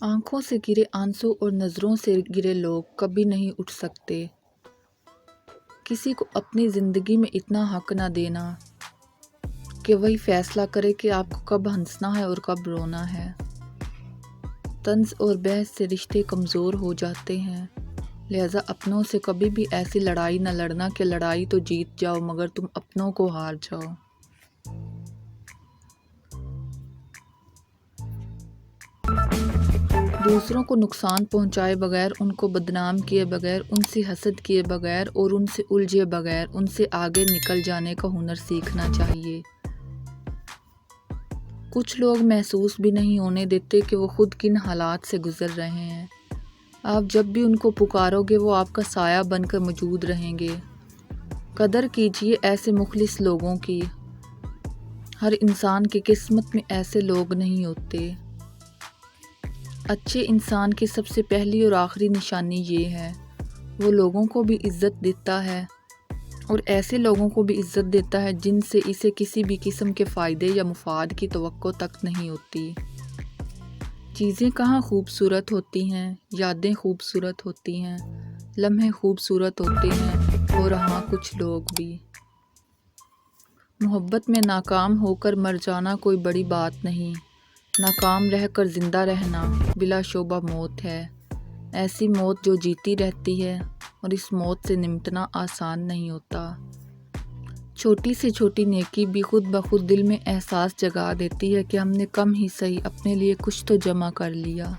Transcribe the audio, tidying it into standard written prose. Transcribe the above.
آنکھوں سے گرے آنسو اور نظروں سے گرے لوگ کبھی نہیں اٹھ سکتے۔ کسی کو اپنی زندگی میں اتنا حق نہ دینا کہ وہی فیصلہ کرے کہ آپ کو کب ہنسنا ہے اور کب رونا ہے۔ طنز اور بحث سے رشتے کمزور ہو جاتے ہیں، لہٰذا اپنوں سے کبھی بھی ایسی لڑائی نہ لڑنا کہ لڑائی تو جیت جاؤ مگر تم اپنوں کو ہار جاؤ۔ دوسروں کو نقصان پہنچائے بغیر، ان کو بدنام کیے بغیر، ان سے حسد کیے بغیر اور ان سے الجھے بغیر ان سے آگے نکل جانے کا ہنر سیکھنا چاہیے۔ کچھ لوگ محسوس بھی نہیں ہونے دیتے کہ وہ خود کن حالات سے گزر رہے ہیں۔ آپ جب بھی ان کو پکارو گے وہ آپ کا سایہ بن کر موجود رہیں گے۔ قدر کیجیے ایسے مخلص لوگوں کی۔ ہر انسان کی قسمت میں ایسے لوگ نہیں ہوتے۔ اچھے انسان کی سب سے پہلی اور آخری نشانی یہ ہے، وہ لوگوں کو بھی عزت دیتا ہے اور ایسے لوگوں کو بھی عزت دیتا ہے جن سے اسے کسی بھی قسم کے فائدے یا مفاد کی توقع تک نہیں ہوتی۔ چیزیں کہاں خوبصورت ہوتی ہیں، یادیں خوبصورت ہوتی ہیں، لمحے خوبصورت ہوتے ہیں اور ہاں کچھ لوگ بھی۔ محبت میں ناکام ہو کر مر جانا کوئی بڑی بات نہیں، ناکام رہ کر زندہ رہنا بلا شبہ موت ہے۔ ایسی موت جو جیتی رہتی ہے اور اس موت سے نمٹنا آسان نہیں ہوتا۔ چھوٹی سے چھوٹی نیکی بھی خود بخود دل میں احساس جگا دیتی ہے کہ ہم نے کم ہی سہی اپنے لیے کچھ تو جمع کر لیا۔